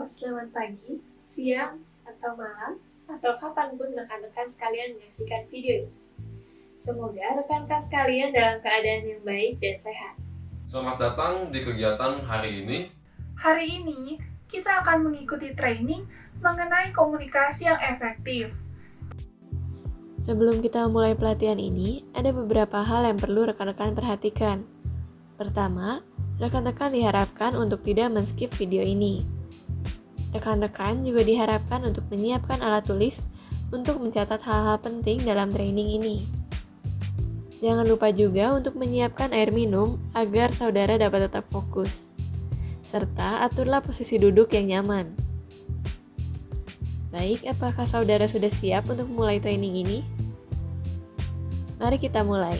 Halo, selamat pagi, siang, atau malam, atau kapanpun rekan-rekan sekalian menyaksikan video ini. Semoga rekan-rekan sekalian dalam keadaan yang baik dan sehat. Selamat datang di kegiatan hari ini. Hari ini, kita akan mengikuti training mengenai komunikasi yang efektif. Sebelum kita memulai pelatihan ini, ada beberapa hal yang perlu rekan-rekan perhatikan. Pertama, rekan-rekan diharapkan untuk tidak men-skip video ini. Rekan-rekan juga diharapkan untuk menyiapkan alat tulis untuk mencatat hal-hal penting dalam training ini. Jangan lupa juga untuk menyiapkan air minum agar saudara dapat tetap fokus. Serta aturlah posisi duduk yang nyaman. Baik, apakah saudara sudah siap untuk mulai training ini? Mari kita mulai.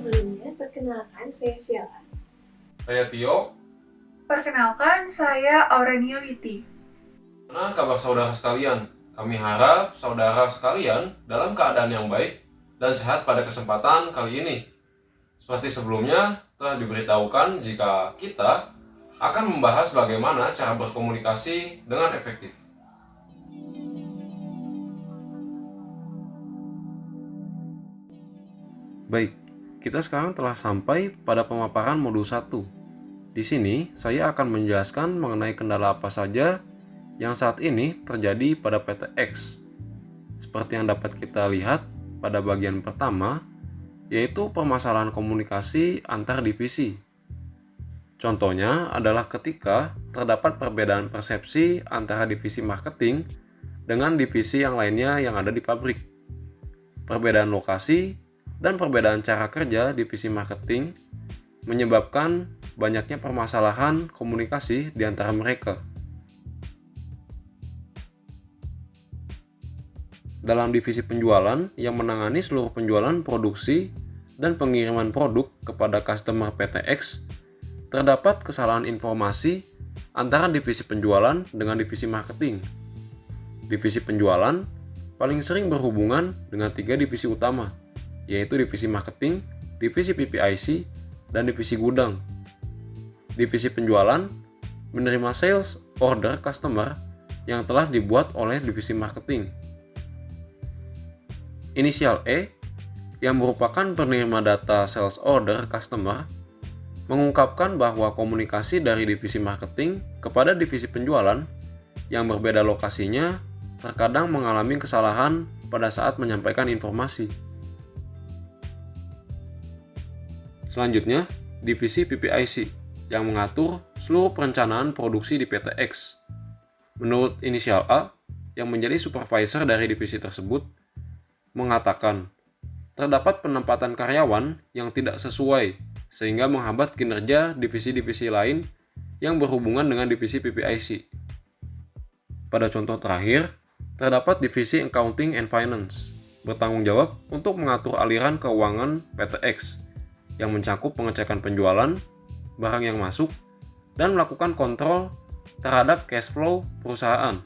Sebelumnya, perkenalkan saya Siala. Saya Tio. Perkenalkan, saya Aurenio Witi. Nah, kabar saudara sekalian? Kami harap saudara sekalian dalam keadaan yang baik dan sehat pada kesempatan kali ini. Seperti sebelumnya, telah diberitahukan jika kita akan membahas bagaimana cara berkomunikasi dengan efektif. Baik, kita sekarang telah sampai pada pemaparan modul 1. Di sini, saya akan menjelaskan mengenai kendala apa saja yang saat ini terjadi pada PTX. Seperti yang dapat kita lihat pada bagian pertama, yaitu permasalahan komunikasi antar divisi. Contohnya adalah ketika terdapat perbedaan persepsi antara divisi marketing dengan divisi yang lainnya yang ada di pabrik. Perbedaan lokasi dan perbedaan cara kerja divisi marketing menyebabkan banyaknya permasalahan komunikasi di antara mereka. Dalam divisi penjualan yang menangani seluruh penjualan produksi dan pengiriman produk kepada customer PTX, terdapat kesalahan informasi antara divisi penjualan dengan divisi marketing. Divisi penjualan paling sering berhubungan dengan 3 divisi utama, yaitu divisi marketing, divisi PPIC, dan divisi gudang. Divisi penjualan menerima sales order customer yang telah dibuat oleh divisi marketing. Inisial E, yang merupakan penerima data sales order customer, mengungkapkan bahwa komunikasi dari divisi marketing kepada divisi penjualan yang berbeda lokasinya terkadang mengalami kesalahan pada saat menyampaikan informasi. Selanjutnya, divisi PPIC yang mengatur seluruh perencanaan produksi di PTX. Menurut inisial A, yang menjadi supervisor dari divisi tersebut, mengatakan terdapat penempatan karyawan yang tidak sesuai sehingga menghambat kinerja divisi-divisi lain yang berhubungan dengan divisi PPIC. Pada contoh terakhir, terdapat divisi Accounting and Finance bertanggung jawab untuk mengatur aliran keuangan PTX yang mencakup pengecekan penjualan, barang yang masuk, dan melakukan kontrol terhadap cash flow perusahaan.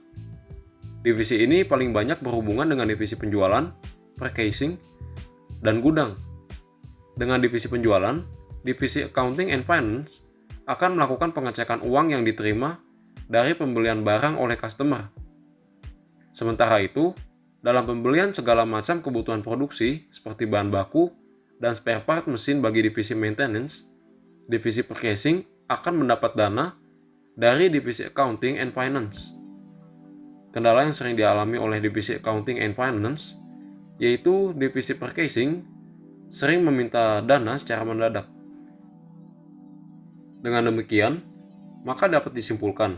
Divisi ini paling banyak berhubungan dengan divisi penjualan, purchasing, dan gudang. Dengan divisi penjualan, divisi accounting and finance akan melakukan pengecekan uang yang diterima dari pembelian barang oleh customer. Sementara itu, dalam pembelian segala macam kebutuhan produksi seperti bahan baku dan spare part mesin bagi divisi maintenance, divisi purchasing akan mendapat dana dari divisi accounting and finance. Kendala yang sering dialami oleh divisi accounting and finance yaitu divisi purchasing sering meminta dana secara mendadak. Dengan demikian, maka dapat disimpulkan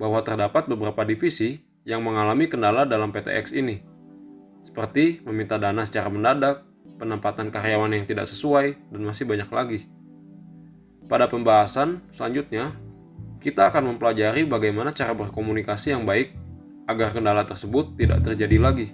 bahwa terdapat beberapa divisi yang mengalami kendala dalam PTX ini, seperti meminta dana secara mendadak, penempatan karyawan yang tidak sesuai, dan masih banyak lagi. Pada pembahasan selanjutnya, kita akan mempelajari bagaimana cara berkomunikasi yang baik agar kendala tersebut tidak terjadi lagi.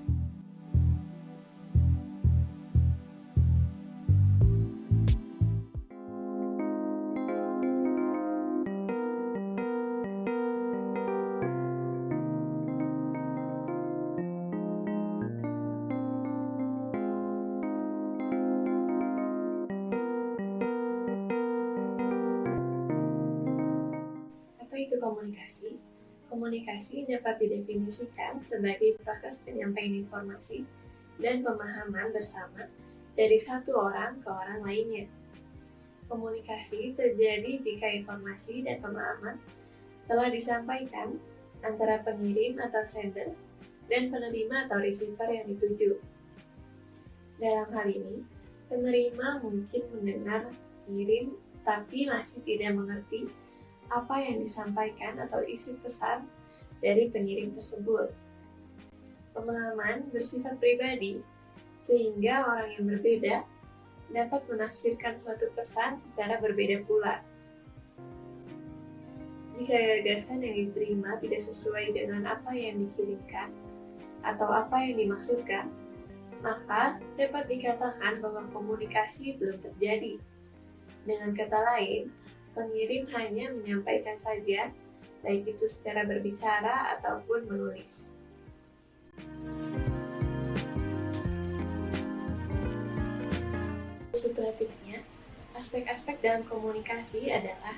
Apa itu komunikasi? Komunikasi dapat didefinisikan sebagai proses penyampaian informasi dan pemahaman bersama dari satu orang ke orang lainnya. Komunikasi terjadi jika informasi dan pemahaman telah disampaikan antara pengirim atau sender dan penerima atau receiver yang dituju. Dalam hal ini, penerima mungkin mendengar kirim tapi masih tidak mengerti apa yang disampaikan atau isi pesan dari pengirim tersebut. Pemahaman bersifat pribadi, sehingga orang yang berbeda dapat menafsirkan suatu pesan secara berbeda pula. Jika gagasan yang diterima tidak sesuai dengan apa yang dikirimkan atau apa yang dimaksudkan, maka dapat dikatakan bahwa komunikasi belum terjadi. Dengan kata lain, pengirim hanya menyampaikan saja, baik itu secara berbicara ataupun menulis. Substantifnya, aspek-aspek dalam komunikasi adalah: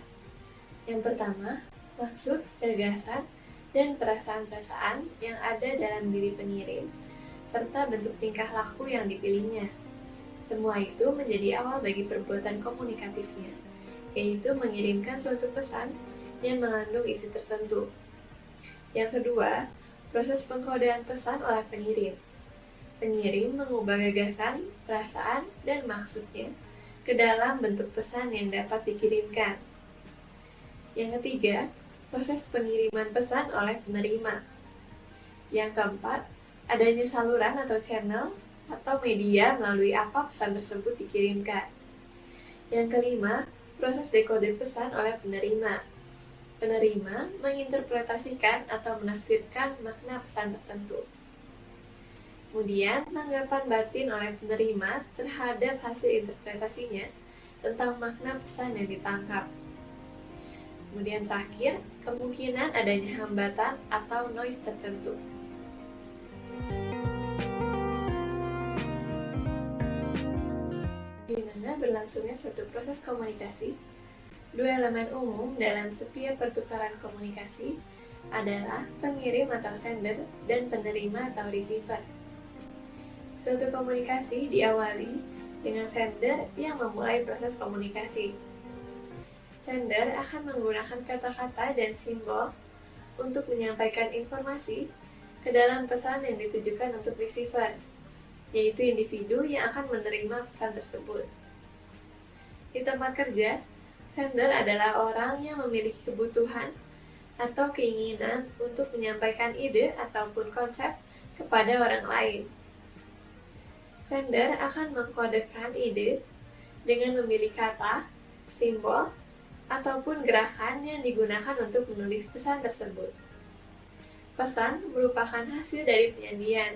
yang pertama, maksud, gagasan, dan perasaan-perasaan yang ada dalam diri pengirim, serta bentuk tingkah laku yang dipilihnya. Semua itu menjadi awal bagi perbuatan komunikatifnya, yaitu mengirimkan suatu pesan yang mengandung isi tertentu. Yang kedua, proses pengkodean pesan oleh pengirim. Pengirim mengubah gagasan, perasaan, dan maksudnya ke dalam bentuk pesan yang dapat dikirimkan. Yang ketiga, proses pengiriman pesan oleh penerima. Yang keempat, adanya saluran atau channel atau media melalui apa pesan tersebut dikirimkan. Yang kelima, proses dekode pesan oleh penerima. Penerima menginterpretasikan atau menafsirkan makna pesan tertentu. Kemudian, tanggapan batin oleh penerima terhadap hasil interpretasinya tentang makna pesan yang ditangkap. Kemudian terakhir, kemungkinan adanya hambatan atau noise tertentu. Bagaimana berlangsungnya suatu proses komunikasi? Dua elemen umum dalam setiap pertukaran komunikasi adalah pengirim atau sender dan penerima atau receiver. Suatu komunikasi diawali dengan sender yang memulai proses komunikasi. Sender akan menggunakan kata-kata dan simbol untuk menyampaikan informasi ke dalam pesan yang ditujukan untuk receiver, yaitu individu yang akan menerima pesan tersebut. Di tempat kerja, sender adalah orang yang memiliki kebutuhan atau keinginan untuk menyampaikan ide ataupun konsep kepada orang lain. Sender akan mengkodekan ide dengan memilih kata, simbol, ataupun gerakan yang digunakan untuk menulis pesan tersebut. Pesan merupakan hasil dari penyajian,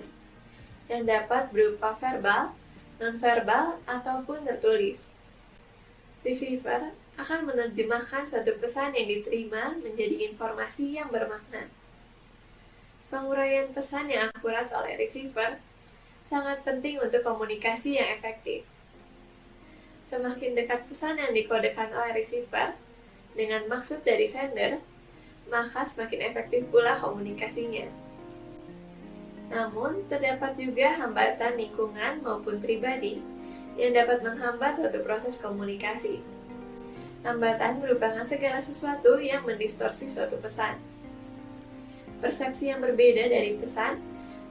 yang dapat berupa verbal, nonverbal, ataupun tertulis. Receiver akan menerjemahkan suatu pesan yang diterima menjadi informasi yang bermakna. Penguraian pesan yang akurat oleh receiver sangat penting untuk komunikasi yang efektif. Semakin dekat pesan yang dikodekan oleh receiver dengan maksud dari sender, maka semakin efektif pula komunikasinya. Namun, terdapat juga hambatan lingkungan maupun pribadi yang dapat menghambat suatu proses komunikasi. Hambatan merupakan segala sesuatu yang mendistorsi suatu pesan. Persepsi yang berbeda dari pesan,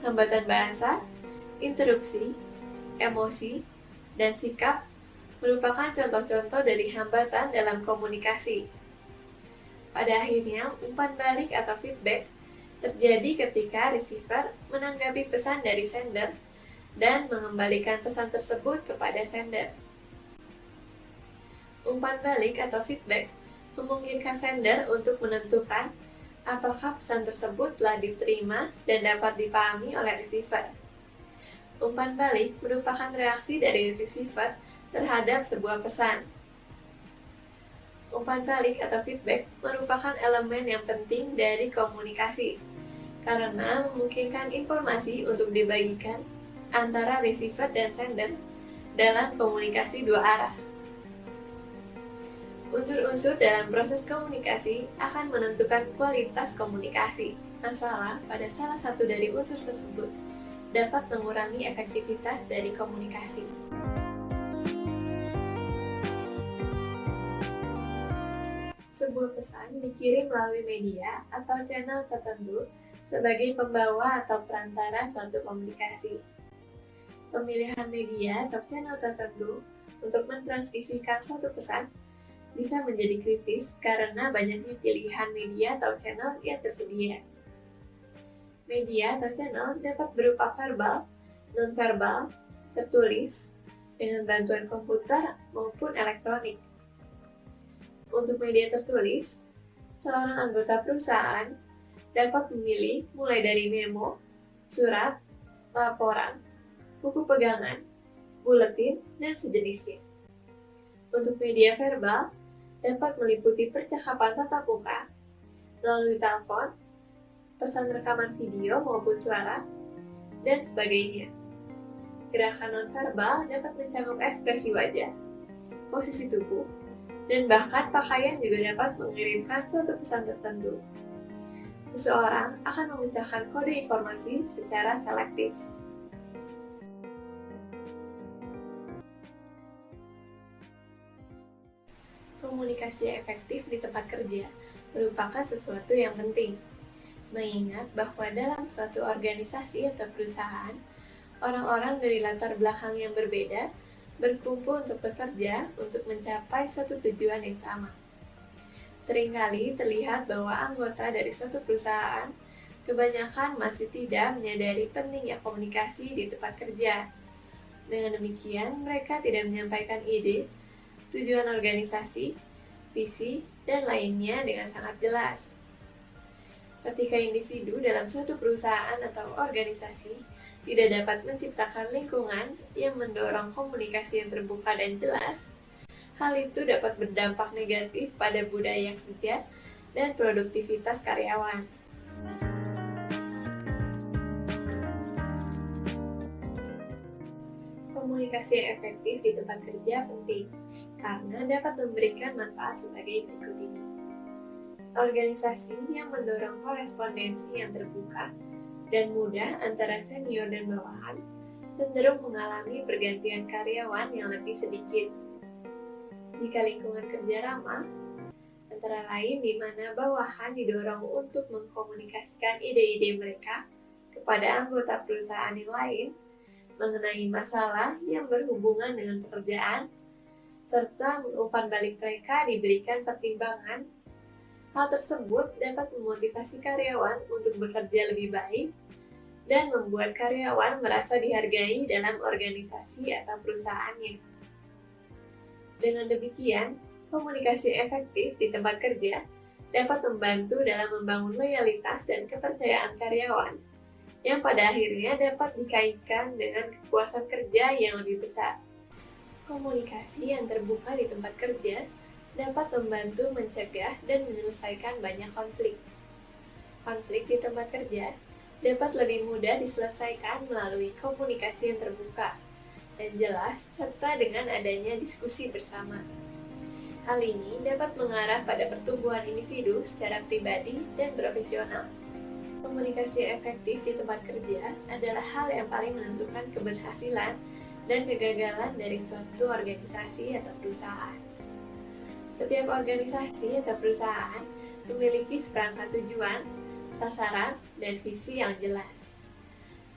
hambatan bahasa, interupsi, emosi, dan sikap merupakan contoh-contoh dari hambatan dalam komunikasi. Pada akhirnya, umpan balik atau feedback terjadi ketika receiver menanggapi pesan dari sender dan mengembalikan pesan tersebut kepada sender. Umpan balik atau feedback memungkinkan sender untuk menentukan apakah pesan tersebut telah diterima dan dapat dipahami oleh receiver. Umpan balik merupakan reaksi dari receiver terhadap sebuah pesan. Umpan balik atau feedback merupakan elemen yang penting dari komunikasi, karena memungkinkan informasi untuk dibagikan antara receiver dan sender dalam komunikasi dua arah. Unsur-unsur dalam proses komunikasi akan menentukan kualitas komunikasi. Masalah pada salah satu dari unsur tersebut dapat mengurangi efektivitas dari komunikasi. Sebuah pesan dikirim melalui media atau channel tertentu sebagai pembawa atau perantara suatu komunikasi. Pemilihan media atau channel tertentu untuk mentransmisikan suatu pesan bisa menjadi kritis karena banyaknya pilihan media atau channel yang tersedia. Media atau channel dapat berupa verbal, non-verbal, tertulis, dengan bantuan komputer maupun elektronik. Untuk media tertulis, seorang anggota perusahaan dapat memilih mulai dari memo, surat, laporan, buku pegangan, buletin, dan sejenisnya. Untuk media verbal, dapat meliputi percakapan tatap muka, melalui telepon, pesan rekaman video maupun suara, dan sebagainya. Gerakan nonverbal dapat mencakup ekspresi wajah, posisi tubuh, dan bahkan pakaian juga dapat mengirimkan suatu pesan tertentu. Seseorang akan memecahkan kode informasi secara selektif. Komunikasi yang efektif di tempat kerja merupakan sesuatu yang penting, mengingat bahwa dalam suatu organisasi atau perusahaan, orang-orang dari latar belakang yang berbeda berkumpul untuk bekerja untuk mencapai suatu tujuan yang sama. Seringkali terlihat bahwa anggota dari suatu perusahaan kebanyakan masih tidak menyadari pentingnya komunikasi di tempat kerja. Dengan demikian, mereka tidak menyampaikan ide, tujuan organisasi, visi, dan lainnya dengan sangat jelas. Ketika individu dalam suatu perusahaan atau organisasi tidak dapat menciptakan lingkungan yang mendorong komunikasi yang terbuka dan jelas, hal itu dapat berdampak negatif pada budaya kerja dan produktivitas karyawan. Komunikasi yang efektif di tempat kerja penting, karena dapat memberikan manfaat sebagai berikut ini. Organisasi yang mendorong korespondensi yang terbuka dan mudah antara senior dan bawahan cenderung mengalami pergantian karyawan yang lebih sedikit. Jika lingkungan kerja ramah, antara lain di mana bawahan didorong untuk mengkomunikasikan ide-ide mereka kepada anggota perusahaan yang lain mengenai masalah yang berhubungan dengan pekerjaan, serta umpan balik mereka diberikan pertimbangan. Hal tersebut dapat memotivasi karyawan untuk bekerja lebih baik dan membuat karyawan merasa dihargai dalam organisasi atau perusahaannya. Dengan demikian, komunikasi efektif di tempat kerja dapat membantu dalam membangun loyalitas dan kepercayaan karyawan, yang pada akhirnya dapat dikaitkan dengan kepuasan kerja yang lebih besar. Komunikasi yang terbuka di tempat kerja dapat membantu mencegah dan menyelesaikan banyak konflik. Konflik di tempat kerja dapat lebih mudah diselesaikan melalui komunikasi yang terbuka dan jelas, serta dengan adanya diskusi bersama. Hal ini dapat mengarah pada pertumbuhan individu secara pribadi dan profesional. Komunikasi efektif di tempat kerja adalah hal yang paling menentukan keberhasilan dan kegagalan dari suatu organisasi atau perusahaan. Setiap organisasi atau perusahaan memiliki seperangkat tujuan, sasaran, dan visi yang jelas.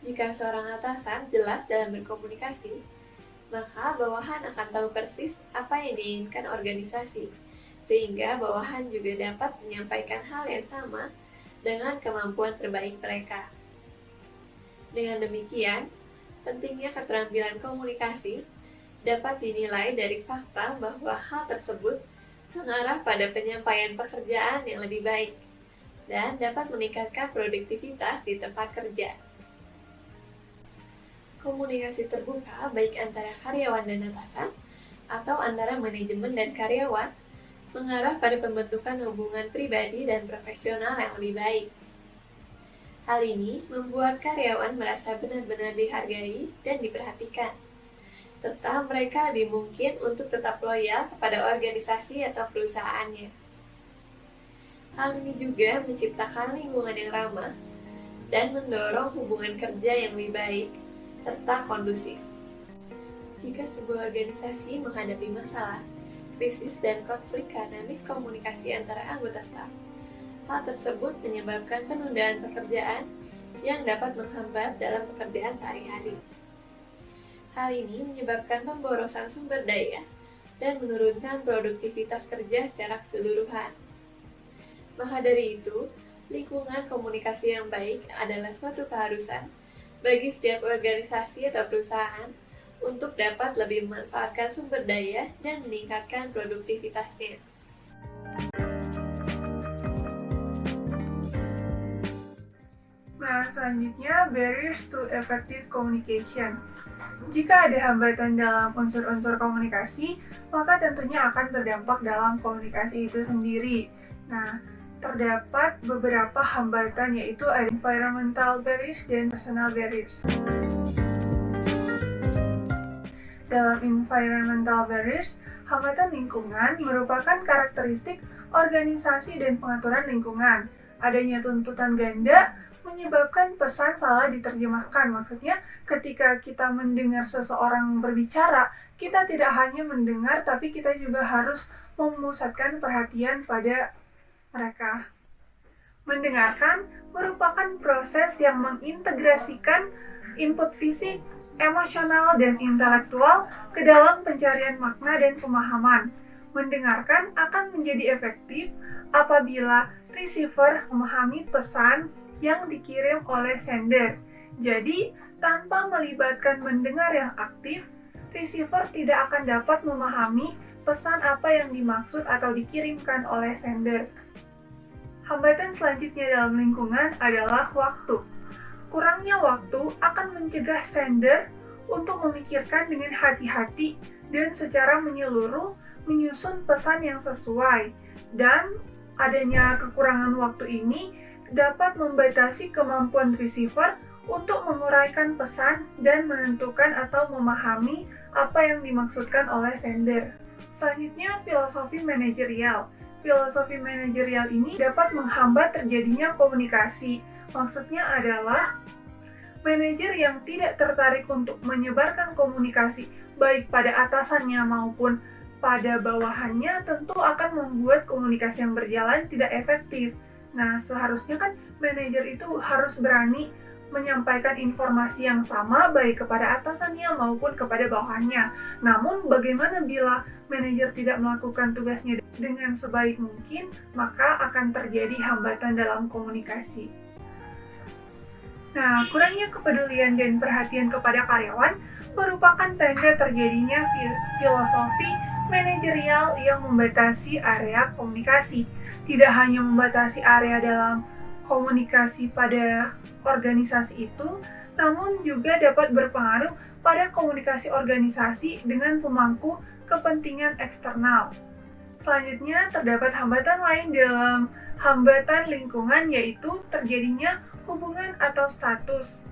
Jika seorang atasan jelas dalam berkomunikasi, maka bawahan akan tahu persis apa yang diinginkan organisasi, sehingga bawahan juga dapat menyampaikan hal yang sama dengan kemampuan terbaik mereka. Dengan demikian, pentingnya keterampilan komunikasi dapat dinilai dari fakta bahwa hal tersebut mengarah pada penyampaian pekerjaan yang lebih baik dan dapat meningkatkan produktivitas di tempat kerja. Komunikasi terbuka baik antara karyawan dan atasan atau antara manajemen dan karyawan mengarah pada pembentukan hubungan pribadi dan profesional yang lebih baik. Hal ini membuat karyawan merasa benar-benar dihargai dan diperhatikan, serta mereka lebih mungkin untuk tetap loyal kepada organisasi atau perusahaannya. Hal ini juga menciptakan lingkungan yang ramah dan mendorong hubungan kerja yang lebih baik serta kondusif. Jika sebuah organisasi menghadapi masalah, krisis, dan konflik karena miskomunikasi antara anggota staf, hal tersebut menyebabkan penundaan pekerjaan yang dapat menghambat dalam pekerjaan sehari-hari. Hal ini menyebabkan pemborosan sumber daya dan menurunkan produktivitas kerja secara keseluruhan. Maka dari itu, lingkungan komunikasi yang baik adalah suatu keharusan bagi setiap organisasi atau perusahaan untuk dapat lebih memanfaatkan sumber daya dan meningkatkan produktivitasnya. Nah, selanjutnya, barriers to effective communication. Jika ada hambatan dalam unsur-unsur komunikasi, maka tentunya akan terdampak dalam komunikasi itu sendiri. Nah, terdapat beberapa hambatan, yaitu ada environmental barriers dan personal barriers. Dalam environmental barriers, hambatan lingkungan merupakan karakteristik organisasi dan pengaturan lingkungan. Adanya tuntutan ganda menyebabkan pesan salah diterjemahkan. Maksudnya, ketika kita mendengar seseorang berbicara, kita tidak hanya mendengar, tapi kita juga harus memusatkan perhatian pada mereka. Mendengarkan merupakan proses yang mengintegrasikan input fisik, emosional, dan intelektual ke dalam pencarian makna dan pemahaman. Mendengarkan akan menjadi efektif apabila receiver memahami pesan yang dikirim oleh sender. Jadi, tanpa melibatkan mendengar yang aktif, receiver tidak akan dapat memahami pesan apa yang dimaksud atau dikirimkan oleh sender. Hambatan selanjutnya dalam lingkungan adalah waktu. Kurangnya waktu akan mencegah sender untuk memikirkan dengan hati-hati dan secara menyeluruh menyusun pesan yang sesuai. Dan adanya kekurangan waktu ini dapat membatasi kemampuan receiver untuk menguraikan pesan dan menentukan atau memahami apa yang dimaksudkan oleh sender. Selanjutnya, filosofi manajerial. Filosofi manajerial ini dapat menghambat terjadinya komunikasi. Maksudnya adalah manajer yang tidak tertarik untuk menyebarkan komunikasi baik pada atasannya maupun pada bawahannya tentu akan membuat komunikasi yang berjalan tidak efektif. Nah, seharusnya kan manajer itu harus berani menyampaikan informasi yang sama baik kepada atasannya maupun kepada bawahannya. Namun, bagaimana bila manajer tidak melakukan tugasnya dengan sebaik mungkin, maka akan terjadi hambatan dalam komunikasi. Nah, kurangnya kepedulian dan perhatian kepada karyawan merupakan tanda terjadinya filosofi manajerial yang membatasi area komunikasi. Tidak hanya membatasi area dalam komunikasi pada organisasi itu, namun juga dapat berpengaruh pada komunikasi organisasi dengan pemangku kepentingan eksternal. Selanjutnya, terdapat hambatan lain dalam hambatan lingkungan, yaitu terjadinya hubungan atau status.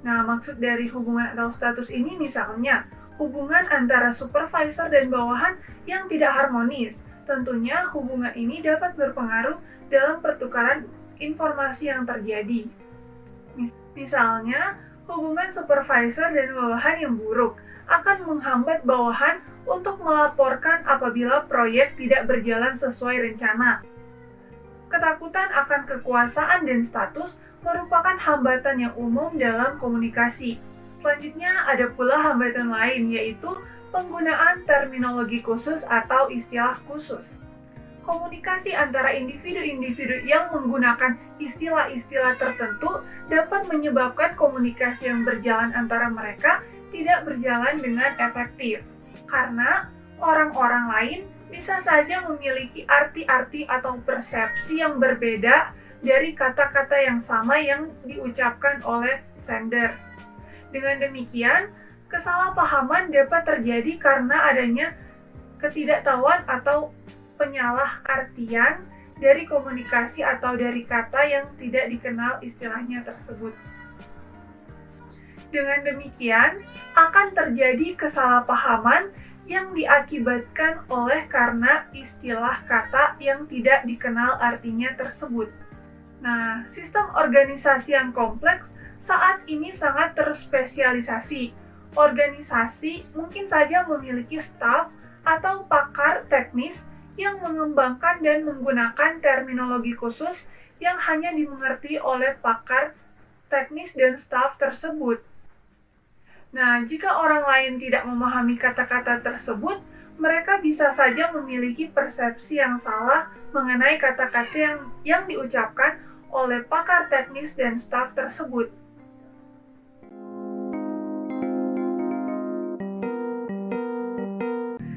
Nah, maksud dari hubungan atau status ini misalnya hubungan antara supervisor dan bawahan yang tidak harmonis. Tentunya hubungan ini dapat berpengaruh dalam pertukaran informasi yang terjadi. Misalnya, hubungan supervisor dan bawahan yang buruk akan menghambat bawahan untuk melaporkan apabila proyek tidak berjalan sesuai rencana. Ketakutan akan kekuasaan dan status merupakan hambatan yang umum dalam komunikasi. Selanjutnya ada pula hambatan lain, yaitu penggunaan terminologi khusus atau istilah khusus. Komunikasi antara individu-individu yang menggunakan istilah-istilah tertentu dapat menyebabkan komunikasi yang berjalan antara mereka tidak berjalan dengan efektif. Karena orang-orang lain bisa saja memiliki arti-arti atau persepsi yang berbeda dari kata-kata yang sama yang diucapkan oleh sender. Dengan demikian, kesalahpahaman dapat terjadi karena adanya ketidaktahuan atau penyalahartian dari komunikasi atau dari kata yang tidak dikenal istilahnya tersebut. Dengan demikian, akan terjadi kesalahpahaman yang diakibatkan oleh karena istilah kata yang tidak dikenal artinya tersebut. Nah, sistem organisasi yang kompleks saat ini sangat terspesialisasi. Organisasi mungkin saja memiliki staf atau pakar teknis yang mengembangkan dan menggunakan terminologi khusus yang hanya dimengerti oleh pakar teknis dan staf tersebut. Nah, jika orang lain tidak memahami kata-kata tersebut, mereka bisa saja memiliki persepsi yang salah mengenai kata-kata yang diucapkan oleh pakar teknis dan staf tersebut.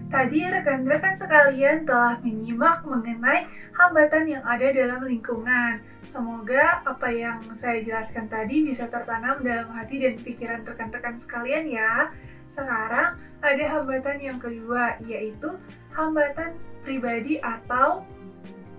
Tadi rekan-rekan sekalian telah menyimak mengenai hambatan yang ada dalam lingkungan. Semoga apa yang saya jelaskan tadi bisa tertanam dalam hati dan pikiran rekan-rekan sekalian ya. Sekarang ada hambatan yang kedua, yaitu hambatan pribadi atau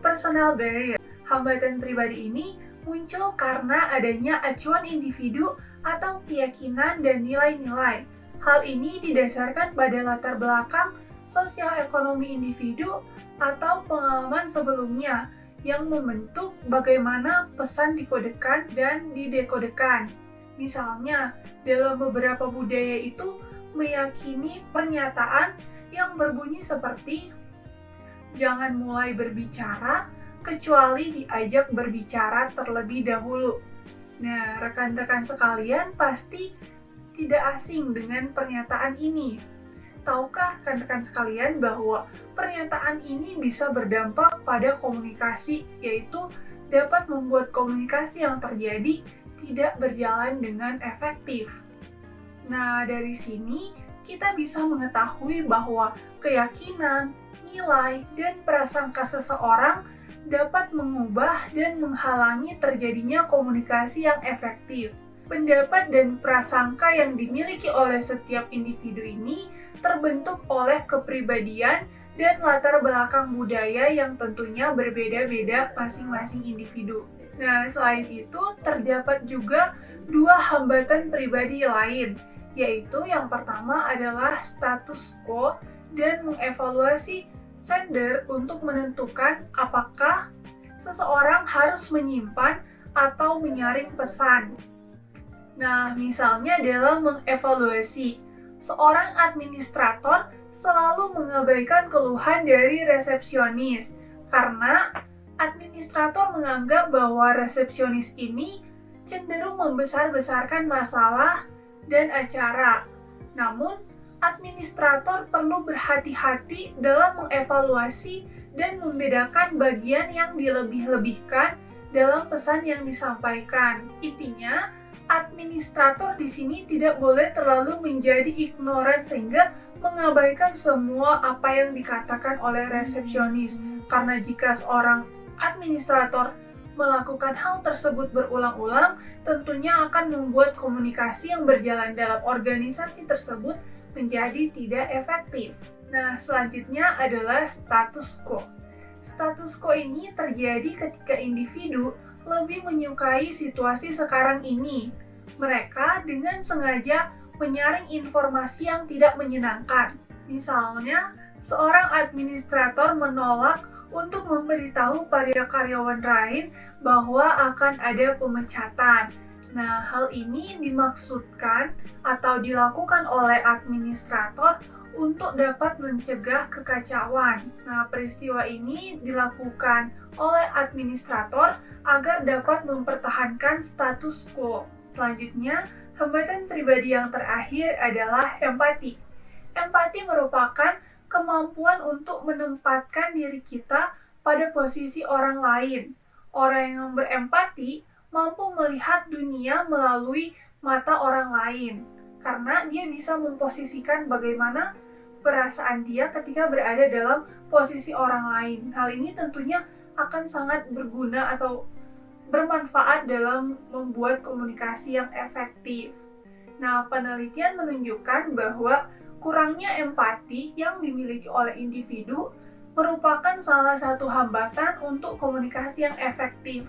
personal barrier. Hambatan pribadi ini muncul karena adanya acuan individu atau keyakinan dan nilai-nilai. Hal ini didasarkan pada latar belakang sosial ekonomi individu atau pengalaman sebelumnya yang membentuk bagaimana pesan dikodekan dan didekodekan. Misalnya, dalam beberapa budaya itu meyakini pernyataan yang berbunyi seperti jangan mulai berbicara kecuali diajak berbicara terlebih dahulu. Nah, rekan-rekan sekalian pasti tidak asing dengan pernyataan ini. Tahukah rekan-rekan sekalian bahwa pernyataan ini bisa berdampak pada komunikasi, yaitu dapat membuat komunikasi yang terjadi tidak berjalan dengan efektif. Nah, dari sini kita bisa mengetahui bahwa keyakinan, nilai, dan prasangka seseorang dapat mengubah dan menghalangi terjadinya komunikasi yang efektif. Pendapat dan prasangka yang dimiliki oleh setiap individu ini terbentuk oleh kepribadian dan latar belakang budaya yang tentunya berbeda-beda masing-masing individu. Nah, selain itu terdapat juga dua hambatan pribadi lain, yaitu yang pertama adalah status quo dan mengevaluasi sender untuk menentukan apakah seseorang harus menyimpan atau menyaring pesan. Nah, misalnya dalam mengevaluasi, seorang administrator selalu mengabaikan keluhan dari resepsionis karena administrator menganggap bahwa resepsionis ini cenderung membesar-besarkan masalah dan acara. Namun, administrator perlu berhati-hati dalam mengevaluasi dan membedakan bagian yang dilebih-lebihkan dalam pesan yang disampaikan. Intinya, administrator di sini tidak boleh terlalu menjadi ignoran sehingga mengabaikan semua apa yang dikatakan oleh resepsionis. Karena jika seorang administrator melakukan hal tersebut berulang-ulang, tentunya akan membuat komunikasi yang berjalan dalam organisasi tersebut menjadi tidak efektif. Nah, selanjutnya adalah status quo. Status quo ini terjadi ketika individu lebih menyukai situasi sekarang ini. Mereka dengan sengaja menyaring informasi yang tidak menyenangkan. Misalnya, seorang administrator menolak untuk memberitahu para karyawan lain bahwa akan ada pemecatan. Nah, hal ini dimaksudkan atau dilakukan oleh administrator untuk dapat mencegah kekacauan. Nah, peristiwa ini dilakukan oleh administrator agar dapat mempertahankan status quo. Selanjutnya, hambatan pribadi yang terakhir adalah empati. Empati merupakan kemampuan untuk menempatkan diri kita pada posisi orang lain. Orang yang berempati mampu melihat dunia melalui mata orang lain, karena dia bisa memposisikan bagaimana perasaan dia ketika berada dalam posisi orang lain. Hal ini tentunya akan sangat berguna atau bermanfaat dalam membuat komunikasi yang efektif. Nah, penelitian menunjukkan bahwa kurangnya empati yang dimiliki oleh individu merupakan salah satu hambatan untuk komunikasi yang efektif.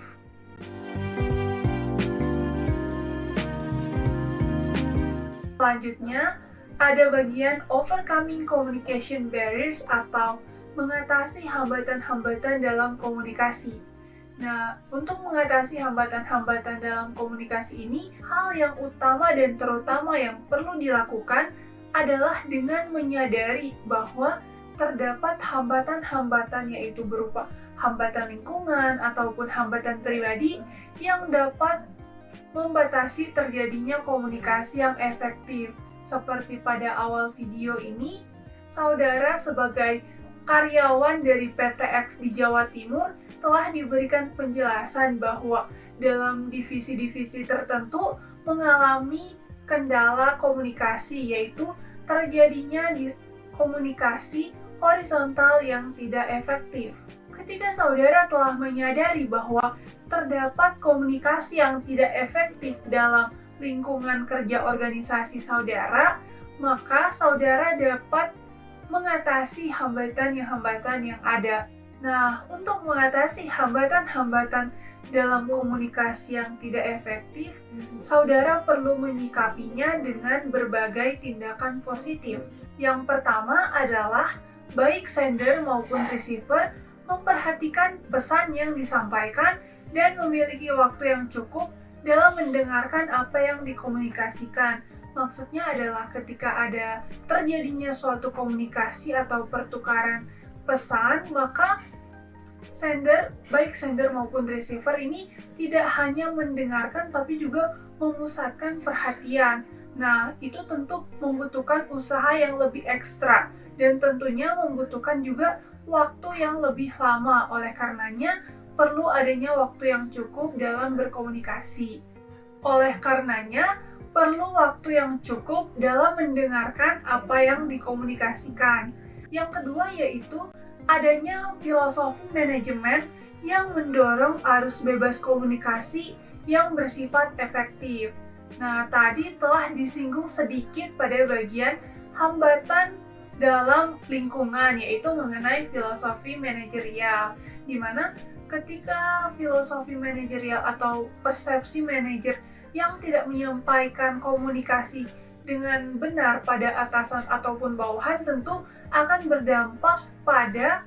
Selanjutnya, ada bagian overcoming communication barriers atau mengatasi hambatan-hambatan dalam komunikasi. Nah, untuk mengatasi hambatan-hambatan dalam komunikasi ini, hal yang utama dan terutama yang perlu dilakukan adalah dengan menyadari bahwa terdapat hambatan-hambatan, yaitu berupa hambatan lingkungan ataupun hambatan pribadi yang dapat membatasi terjadinya komunikasi yang efektif. Seperti pada awal video ini, saudara sebagai karyawan dari PTX di Jawa Timur telah diberikan penjelasan bahwa dalam divisi-divisi tertentu mengalami kendala komunikasi, yaitu terjadinya komunikasi horizontal yang tidak efektif. Ketika saudara telah menyadari bahwa terdapat komunikasi yang tidak efektif dalam lingkungan kerja organisasi saudara, maka saudara dapat mengatasi hambatan yang ada. Nah, untuk mengatasi hambatan-hambatan dalam komunikasi yang tidak efektif, saudara perlu menyikapinya dengan berbagai tindakan positif. Yang pertama adalah baik sender maupun receiver memperhatikan pesan yang disampaikan dan memiliki waktu yang cukup dalam mendengarkan apa yang dikomunikasikan. Maksudnya adalah ketika ada terjadinya suatu komunikasi atau pertukaran pesan, maka baik sender maupun receiver ini tidak hanya mendengarkan tapi juga memusatkan perhatian. Nah, itu tentu membutuhkan usaha yang lebih ekstra dan tentunya membutuhkan juga waktu yang lebih lama. Oleh karenanya, perlu adanya waktu yang cukup dalam berkomunikasi. Oleh karenanya, perlu waktu yang cukup dalam mendengarkan apa yang dikomunikasikan. Yang kedua yaitu adanya filosofi manajemen yang mendorong arus bebas komunikasi yang bersifat efektif. Nah, tadi telah disinggung sedikit pada bagian hambatan dalam lingkungan, yaitu mengenai filosofi manajerial, di mana ketika filosofi manajerial atau persepsi manajer yang tidak menyampaikan komunikasi dengan benar pada atasan ataupun bawahan tentu akan berdampak pada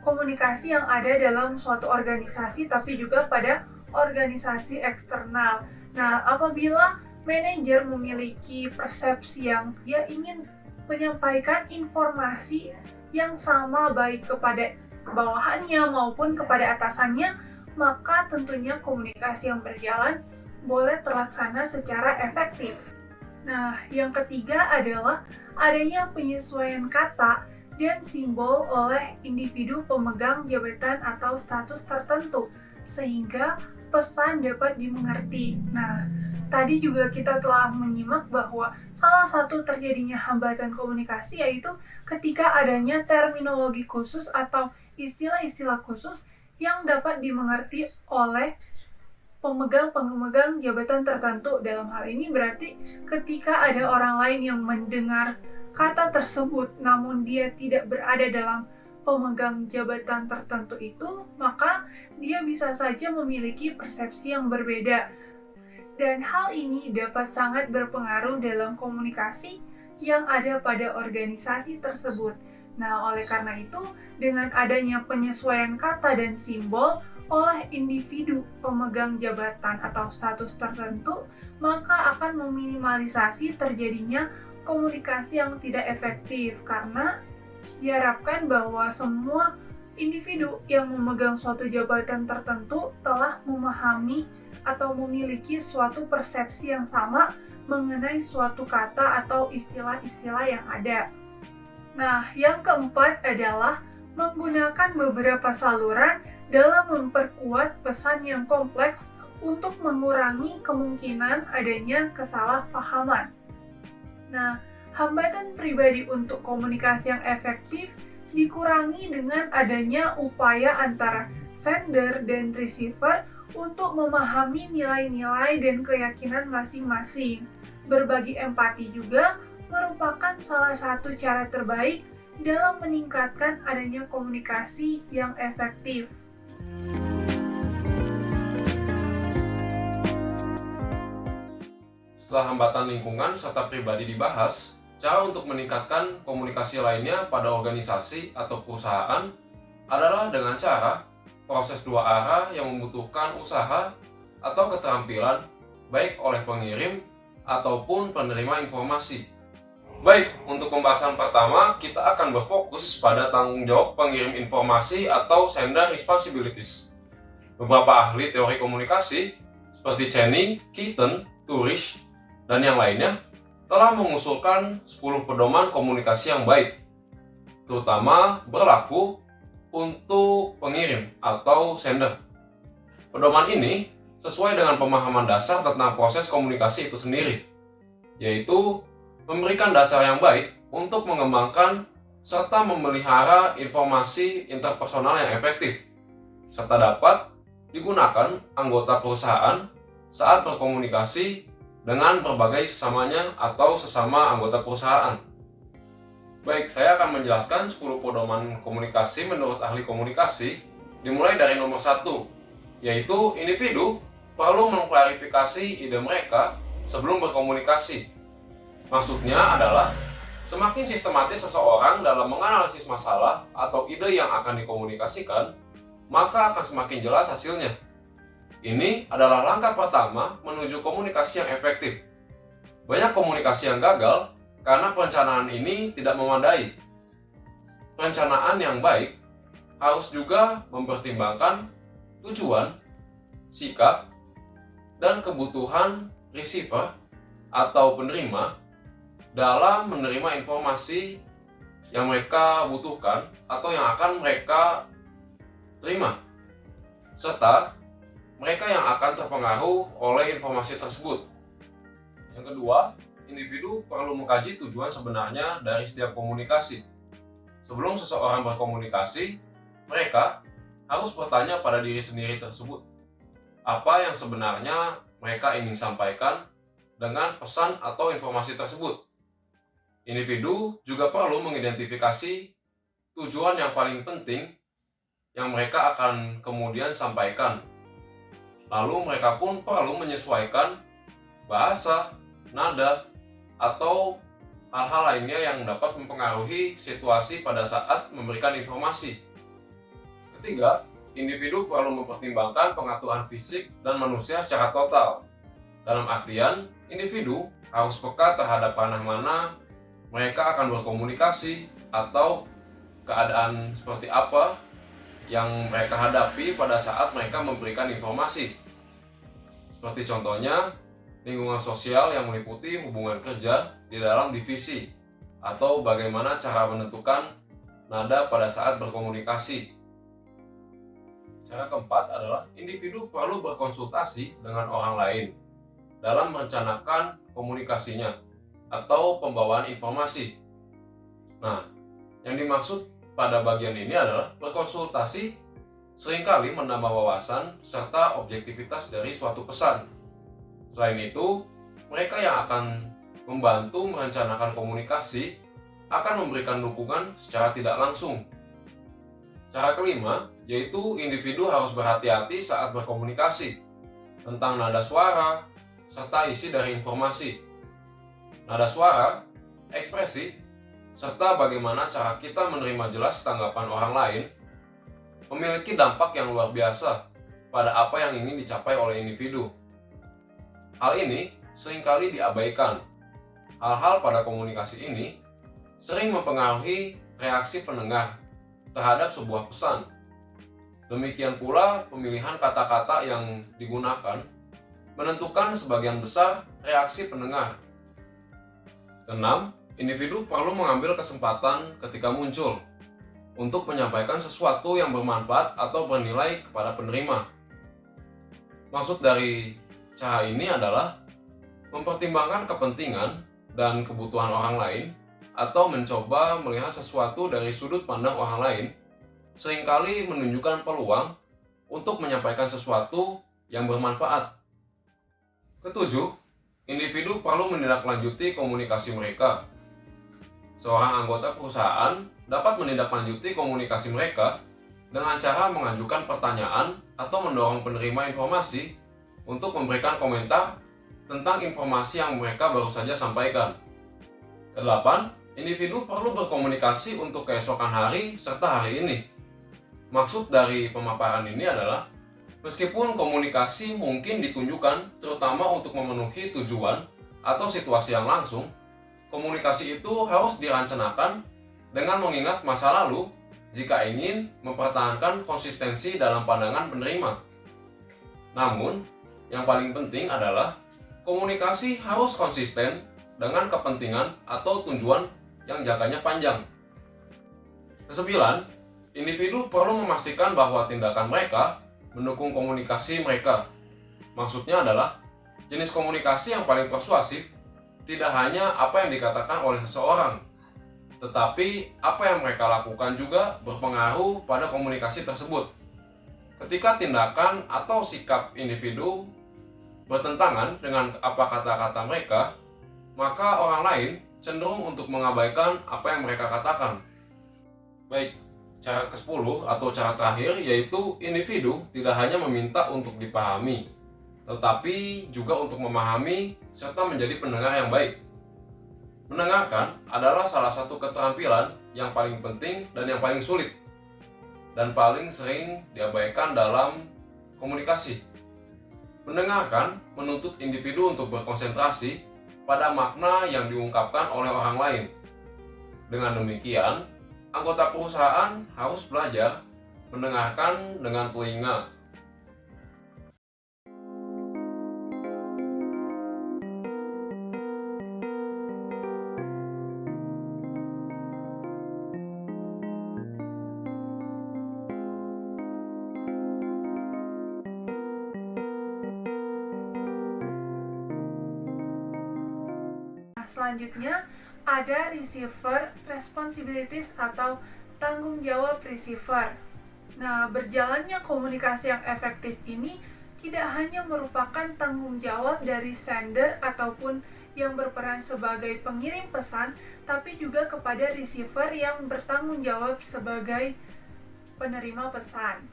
komunikasi yang ada dalam suatu organisasi tapi juga pada organisasi eksternal. Nah, apabila manajer memiliki persepsi yang dia ingin menyampaikan informasi yang sama baik kepada bawahannya maupun kepada atasannya, maka tentunya komunikasi yang berjalan boleh terlaksana secara efektif. Nah, yang ketiga adalah adanya penyesuaian kata dan simbol oleh individu pemegang jabatan atau status tertentu, sehingga pesan dapat dimengerti. Nah, tadi juga kita telah menyimak bahwa salah satu terjadinya hambatan komunikasi yaitu ketika adanya terminologi khusus atau istilah-istilah khusus yang dapat dimengerti oleh pemegang jabatan tertentu. Dalam hal ini berarti ketika ada orang lain yang mendengar kata tersebut namun dia tidak berada dalam pemegang jabatan tertentu itu, maka dia bisa saja memiliki persepsi yang berbeda. Dan hal ini dapat sangat berpengaruh dalam komunikasi yang ada pada organisasi tersebut. Nah, oleh karena itu, dengan adanya penyesuaian kata dan simbol oleh individu pemegang jabatan atau status tertentu, maka akan meminimalisasi terjadinya komunikasi yang tidak efektif, karena diharapkan bahwa semua individu yang memegang suatu jabatan tertentu telah memahami atau memiliki suatu persepsi yang sama mengenai suatu kata atau istilah-istilah yang ada. Nah, yang keempat adalah menggunakan beberapa saluran dalam memperkuat pesan yang kompleks untuk mengurangi kemungkinan adanya kesalahpahaman. Nah, hambatan pribadi untuk komunikasi yang efektif dikurangi dengan adanya upaya antara sender dan receiver untuk memahami nilai-nilai dan keyakinan masing-masing. Berbagi empati juga merupakan salah satu cara terbaik dalam meningkatkan adanya komunikasi yang efektif. Setelah hambatan lingkungan serta pribadi dibahas, cara untuk meningkatkan komunikasi lainnya pada organisasi atau perusahaan adalah dengan cara proses dua arah yang membutuhkan usaha atau keterampilan baik oleh pengirim ataupun penerima informasi. Baik, untuk pembahasan pertama kita akan berfokus pada tanggung jawab pengirim informasi atau sender responsibilities. Beberapa ahli teori komunikasi seperti Cheney, Keaton, Turich, dan yang lainnya telah mengusulkan 10 pedoman komunikasi yang baik, terutama berlaku untuk pengirim atau sender. Pedoman ini sesuai dengan pemahaman dasar tentang proses komunikasi itu sendiri, yaitu memberikan dasar yang baik untuk mengembangkan serta memelihara informasi interpersonal yang efektif, serta dapat digunakan anggota perusahaan saat berkomunikasi dengan berbagai sesamanya atau sesama anggota perusahaan. Baik, saya akan menjelaskan 10 pedoman komunikasi menurut ahli komunikasi, dimulai dari nomor 1, yaitu individu perlu mengklarifikasi ide mereka sebelum berkomunikasi. Maksudnya adalah, semakin sistematis seseorang dalam menganalisis masalah atau ide yang akan dikomunikasikan, maka akan semakin jelas hasilnya. Ini adalah langkah pertama menuju komunikasi yang efektif. Banyak komunikasi yang gagal karena perencanaan ini tidak memadai. Perencanaan yang baik harus juga mempertimbangkan tujuan, sikap, dan kebutuhan receiver atau penerima dalam menerima informasi yang mereka butuhkan atau yang akan mereka terima, serta mereka yang akan terpengaruh oleh informasi tersebut. Yang kedua, individu perlu mengkaji tujuan sebenarnya dari setiap komunikasi. Sebelum seseorang berkomunikasi, mereka harus bertanya pada diri sendiri tersebut, apa yang sebenarnya mereka ingin sampaikan dengan pesan atau informasi tersebut. Individu juga perlu mengidentifikasi tujuan yang paling penting yang mereka akan kemudian sampaikan. Lalu mereka pun perlu menyesuaikan bahasa, nada, atau hal-hal lainnya yang dapat mempengaruhi situasi pada saat memberikan informasi. Ketiga, individu perlu mempertimbangkan pengaturan fisik dan manusia secara total. Dalam artian, individu harus peka terhadap ranah mana mereka akan berkomunikasi atau keadaan seperti apa yang mereka hadapi pada saat mereka memberikan informasi. Seperti contohnya, lingkungan sosial yang meliputi hubungan kerja di dalam divisi, atau bagaimana cara menentukan nada pada saat berkomunikasi. Cara keempat adalah individu perlu berkonsultasi dengan orang lain dalam merencanakan komunikasinya atau pembawaan informasi. Nah, yang dimaksud pada bagian ini adalah berkonsultasi seringkali menambah wawasan serta objektivitas dari suatu pesan. Selain itu, mereka yang akan membantu merencanakan komunikasi akan memberikan dukungan secara tidak langsung. Cara kelima, yaitu individu harus berhati-hati saat berkomunikasi tentang nada suara, serta isi dari informasi. Nada suara, ekspresi, serta bagaimana cara kita menerima jelas tanggapan orang lain memiliki dampak yang luar biasa pada apa yang ingin dicapai oleh individu. Hal ini seringkali diabaikan. Hal-hal pada komunikasi ini sering mempengaruhi reaksi pendengar terhadap sebuah pesan. Demikian pula pemilihan kata-kata yang digunakan menentukan sebagian besar reaksi pendengar. Keenam, individu perlu mengambil kesempatan ketika muncul untuk menyampaikan sesuatu yang bermanfaat atau bernilai kepada penerima. Maksud dari cara ini adalah mempertimbangkan kepentingan dan kebutuhan orang lain atau mencoba melihat sesuatu dari sudut pandang orang lain, seringkali menunjukkan peluang untuk menyampaikan sesuatu yang bermanfaat. Ketujuh, individu perlu menindaklanjuti komunikasi mereka. Seorang anggota perusahaan dapat menindaklanjuti komunikasi mereka dengan cara mengajukan pertanyaan atau mendorong penerima informasi untuk memberikan komentar tentang informasi yang mereka baru saja sampaikan. Kedelapan, individu perlu berkomunikasi untuk keesokan hari serta hari ini. Maksud dari pemaparan ini adalah, meskipun komunikasi mungkin ditunjukkan terutama untuk memenuhi tujuan atau situasi yang langsung, komunikasi itu harus dirancangkan dengan mengingat masa lalu jika ingin mempertahankan konsistensi dalam pandangan penerima. Namun, yang paling penting adalah komunikasi harus konsisten dengan kepentingan atau tujuan yang jangkanya panjang. Kesembilan, individu perlu memastikan bahwa tindakan mereka mendukung komunikasi mereka. Maksudnya adalah, jenis komunikasi yang paling persuasif tidak hanya apa yang dikatakan oleh seseorang, tetapi apa yang mereka lakukan juga berpengaruh pada komunikasi tersebut. Ketika tindakan atau sikap individu bertentangan dengan apa kata-kata mereka, maka orang lain cenderung untuk mengabaikan apa yang mereka katakan. Baik, cara ke-10 atau cara terakhir yaitu individu tidak hanya meminta untuk dipahami, tetapi juga untuk memahami serta menjadi pendengar yang baik. Mendengarkan adalah salah satu keterampilan yang paling penting dan yang paling sulit, dan paling sering diabaikan dalam komunikasi. Mendengarkan menuntut individu untuk berkonsentrasi pada makna yang diungkapkan oleh orang lain. Dengan demikian, anggota perusahaan harus belajar mendengarkan dengan telinga. Selanjutnya, ada receiver responsibilities atau tanggung jawab receiver. Nah, berjalannya komunikasi yang efektif ini tidak hanya merupakan tanggung jawab dari sender ataupun yang berperan sebagai pengirim pesan, tapi juga kepada receiver yang bertanggung jawab sebagai penerima pesan.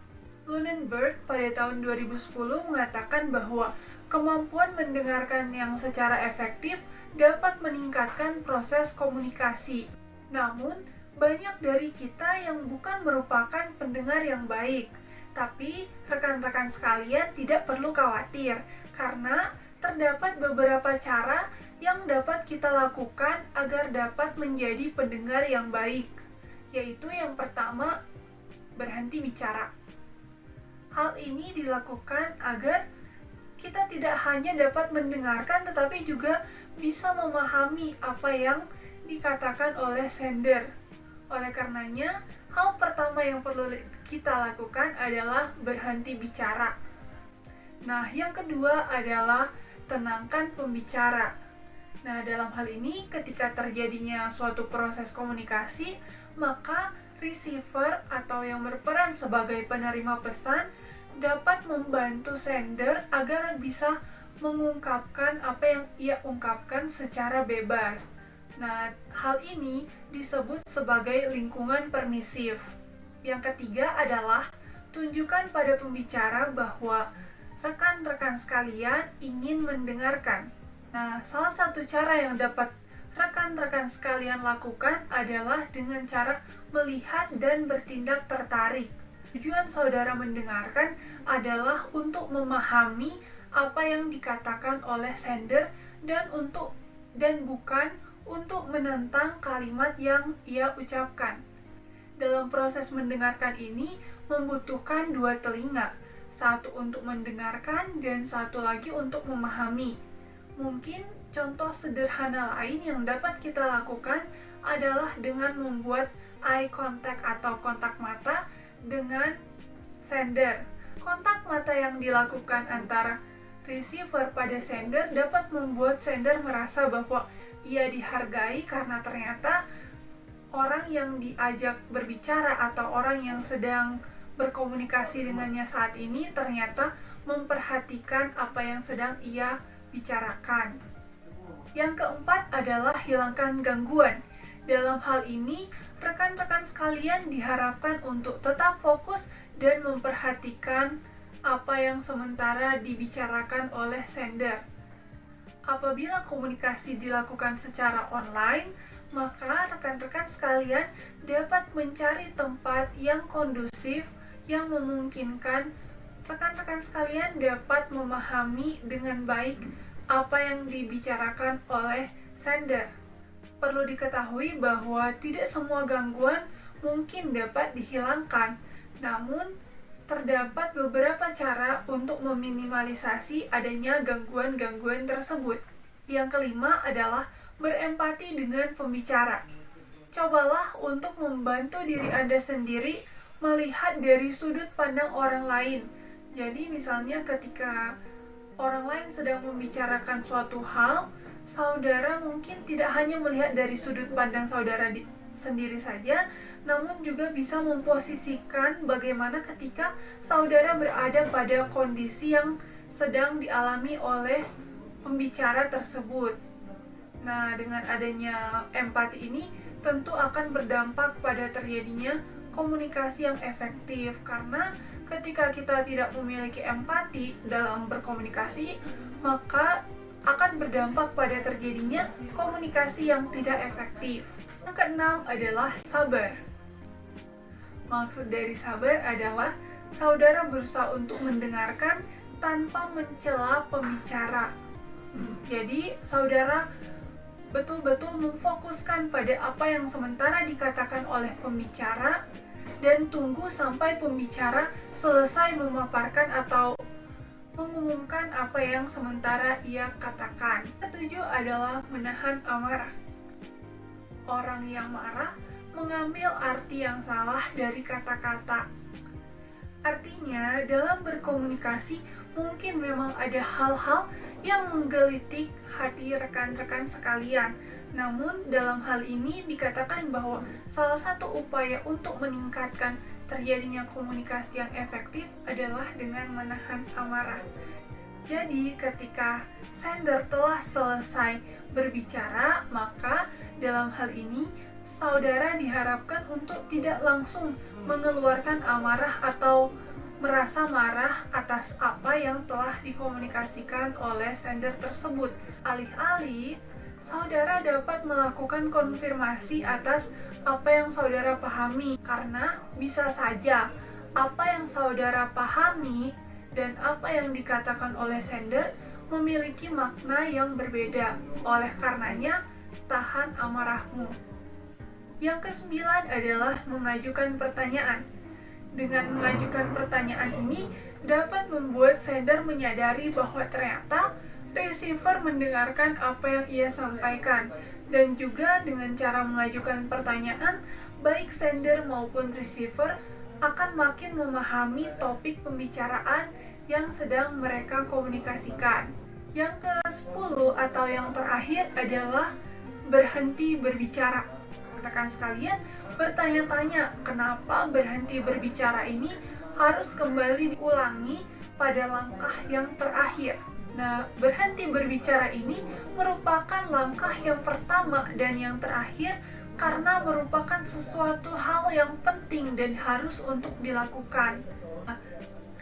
Lunenburg pada tahun 2010 mengatakan bahwa kemampuan mendengarkan yang secara efektif dapat meningkatkan proses komunikasi. Namun, banyak dari kita yang bukan merupakan pendengar yang baik. Tapi, rekan-rekan sekalian tidak perlu khawatir, karena terdapat beberapa cara yang dapat kita lakukan agar dapat menjadi pendengar yang baik. Yaitu yang pertama, berhenti bicara. Hal ini dilakukan agar kita tidak hanya dapat mendengarkan tetapi juga bisa memahami apa yang dikatakan oleh sender. Oleh karenanya, hal pertama yang perlu kita lakukan adalah berhenti bicara. Nah, yang kedua adalah tenangkan pembicara. Nah, dalam hal ini ketika terjadinya suatu proses komunikasi, maka receiver atau yang berperan sebagai penerima pesan dapat membantu sender agar bisa mengungkapkan apa yang ia ungkapkan secara bebas. Nah, hal ini disebut sebagai lingkungan permisif. Yang ketiga adalah tunjukkan pada pembicara bahwa rekan-rekan sekalian ingin mendengarkan. Nah, salah satu cara yang dapat rekan-rekan sekalian lakukan adalah dengan cara melihat dan bertindak tertarik. Tujuan saudara mendengarkan adalah untuk memahami apa yang dikatakan oleh sender dan bukan untuk menentang kalimat yang ia ucapkan. Dalam proses mendengarkan ini membutuhkan dua telinga, satu untuk mendengarkan dan satu lagi untuk memahami. Mungkin contoh sederhana lain yang dapat kita lakukan adalah dengan membuat eye contact atau kontak mata dengan sender. Kontak mata yang dilakukan antara receiver pada sender dapat membuat sender merasa bahwa ia dihargai karena ternyata orang yang diajak berbicara atau orang yang sedang berkomunikasi dengannya saat ini ternyata memperhatikan apa yang sedang ia bicarakan. Yang keempat adalah hilangkan gangguan. Dalam hal ini, rekan-rekan sekalian diharapkan untuk tetap fokus dan memperhatikan apa yang sementara dibicarakan oleh sender. Apabila komunikasi dilakukan secara online, maka rekan-rekan sekalian dapat mencari tempat yang kondusif yang memungkinkan rekan-rekan sekalian dapat memahami dengan baik apa yang dibicarakan oleh sender. Perlu diketahui bahwa tidak semua gangguan mungkin dapat dihilangkan, namun terdapat beberapa cara untuk meminimalisasi adanya gangguan-gangguan tersebut. Yang kelima adalah berempati dengan pembicara. Cobalah untuk membantu diri Anda sendiri melihat dari sudut pandang orang lain. Jadi misalnya ketika orang lain sedang membicarakan suatu hal, saudara mungkin tidak hanya melihat dari sudut pandang saudara sendiri saja, namun juga bisa memposisikan bagaimana ketika saudara berada pada kondisi yang sedang dialami oleh pembicara tersebut. Nah, dengan adanya empati ini tentu akan berdampak pada terjadinya komunikasi yang efektif, karena ketika kita tidak memiliki empati dalam berkomunikasi, maka akan berdampak pada terjadinya komunikasi yang tidak efektif. Yang keenam adalah sabar. Maksud dari sabar adalah saudara berusaha untuk mendengarkan tanpa mencela pembicara. Jadi, saudara betul-betul memfokuskan pada apa yang sementara dikatakan oleh pembicara dan tunggu sampai pembicara selesai memaparkan atau mengumumkan apa yang sementara ia katakan. Ketujuh adalah menahan amarah. Orang yang marah mengambil arti yang salah dari kata-kata. Artinya, dalam berkomunikasi mungkin memang ada hal-hal yang menggelitik hati rekan-rekan sekalian. Namun, dalam hal ini dikatakan bahwa salah satu upaya untuk meningkatkan terjadinya komunikasi yang efektif adalah dengan menahan amarah. Jadi, ketika sender telah selesai berbicara, maka dalam hal ini saudara diharapkan untuk tidak langsung mengeluarkan amarah atau merasa marah atas apa yang telah dikomunikasikan oleh sender tersebut. Alih-alih, saudara dapat melakukan konfirmasi atas apa yang saudara pahami, karena bisa saja apa yang saudara pahami dan apa yang dikatakan oleh sender memiliki makna yang berbeda. Oleh karenanya, tahan amarahmu. Yang kesembilan adalah mengajukan pertanyaan. Dengan mengajukan pertanyaan ini dapat membuat sender menyadari bahwa ternyata receiver mendengarkan apa yang ia sampaikan, dan juga dengan cara mengajukan pertanyaan, baik sender maupun receiver akan makin memahami topik pembicaraan yang sedang mereka komunikasikan. Yang ke-10 atau yang terakhir adalah berhenti berbicara. Rekan sekalian bertanya-tanya kenapa berhenti berbicara ini harus kembali diulangi pada langkah yang terakhir. Nah, berhenti berbicara ini merupakan langkah yang pertama dan yang terakhir karena merupakan sesuatu hal yang penting dan harus untuk dilakukan.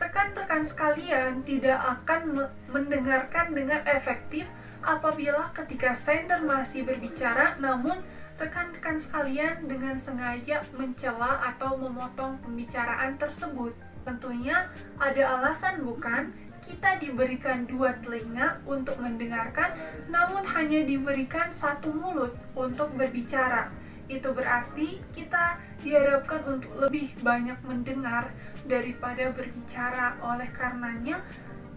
Rekan-rekan sekalian tidak akan mendengarkan dengan efektif apabila ketika sender masih berbicara, namun rekan-rekan sekalian dengan sengaja mencela atau memotong pembicaraan tersebut. Tentunya ada alasan, bukan? Kita diberikan 2 telinga untuk mendengarkan, namun hanya diberikan 1 mulut untuk berbicara. Itu berarti kita diharapkan untuk lebih banyak mendengar daripada berbicara. Oleh karenanya,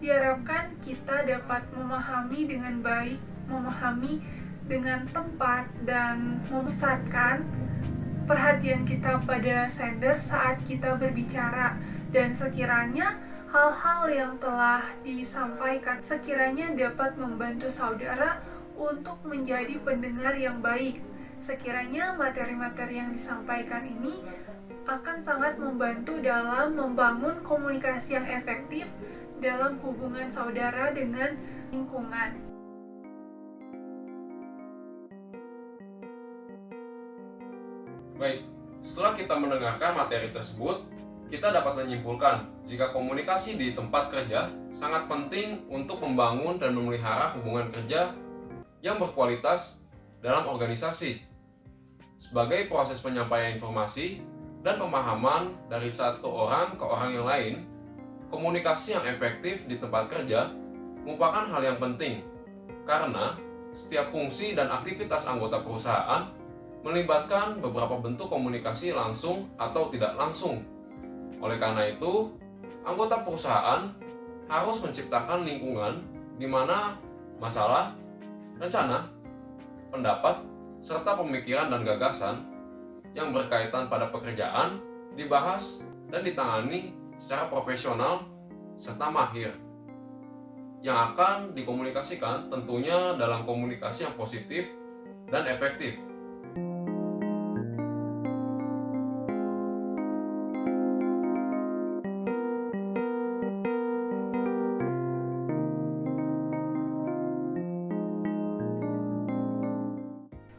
diharapkan kita dapat memahami dengan baik, memahami dengan tepat, dan memusatkan perhatian kita pada sender saat kita berbicara. Dan sekiranya hal-hal yang telah disampaikan sekiranya dapat membantu saudara untuk menjadi pendengar yang baik. Sekiranya materi-materi yang disampaikan ini akan sangat membantu dalam membangun komunikasi yang efektif dalam hubungan saudara dengan lingkungan. Baik, setelah kita mendengarkan materi tersebut, kita dapat menyimpulkan jika komunikasi di tempat kerja sangat penting untuk membangun dan memelihara hubungan kerja yang berkualitas dalam organisasi. Sebagai proses penyampaian informasi dan pemahaman dari satu orang ke orang yang lain, komunikasi yang efektif di tempat kerja merupakan hal yang penting karena setiap fungsi dan aktivitas anggota perusahaan melibatkan beberapa bentuk komunikasi langsung atau tidak langsung. Oleh karena itu, anggota perusahaan harus menciptakan lingkungan di mana masalah, rencana, pendapat, serta pemikiran dan gagasan yang berkaitan pada pekerjaan dibahas dan ditangani secara profesional serta mahir, yang akan dikomunikasikan tentunya dalam komunikasi yang positif dan efektif.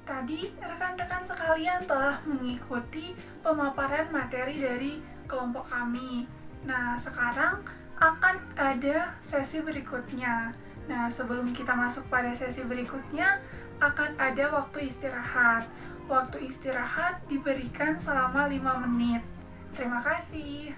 Tadi rekan-rekan sekalian telah mengikuti pemaparan materi dari kelompok kami. Nah, sekarang akan ada sesi berikutnya. Nah, sebelum kita masuk pada sesi berikutnya, akan ada waktu istirahat. Waktu istirahat diberikan selama 5 menit. Terima kasih.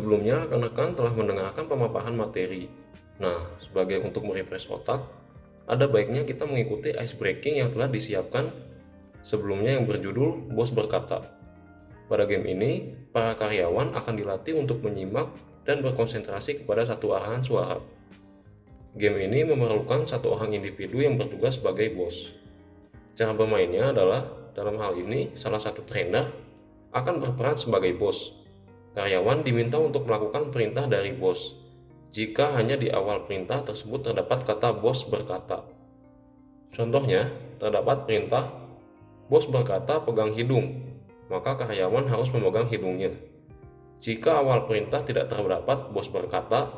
Sebelumnya, rekan-rekan telah mendengarkan pemaparan materi. Nah, sebagai untuk merefresh otak, ada baiknya kita mengikuti ice breaking yang telah disiapkan sebelumnya yang berjudul Bos Berkata. Pada game ini, para karyawan akan dilatih untuk menyimak dan berkonsentrasi kepada satu arahan suara. Game ini memerlukan satu orang individu yang bertugas sebagai bos. Cara bermainnya adalah, dalam hal ini, salah satu trainer akan berperan sebagai bos. Karyawan diminta untuk melakukan perintah dari bos. Jika hanya di awal perintah tersebut terdapat kata bos berkata. Contohnya, terdapat perintah bos berkata pegang hidung, maka karyawan harus memegang hidungnya. Jika awal perintah tidak terdapat bos berkata,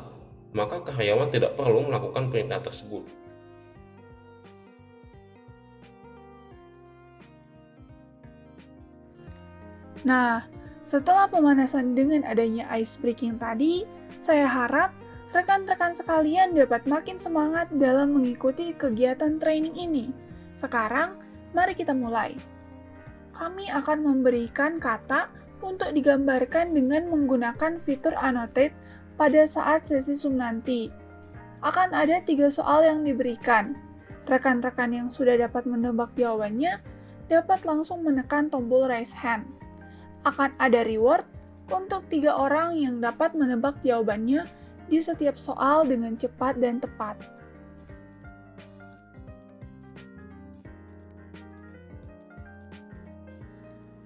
maka karyawan tidak perlu melakukan perintah tersebut. Nah, setelah pemanasan dengan adanya ice breaking tadi, saya harap rekan-rekan sekalian dapat makin semangat dalam mengikuti kegiatan training ini. Sekarang, mari kita mulai. Kami akan memberikan kata untuk digambarkan dengan menggunakan fitur annotate pada saat sesi Zoom nanti. Akan ada 3 soal yang diberikan. Rekan-rekan yang sudah dapat menebak jawabannya dapat langsung menekan tombol raise hand. Akan ada reward untuk 3 orang yang dapat menebak jawabannya di setiap soal dengan cepat dan tepat.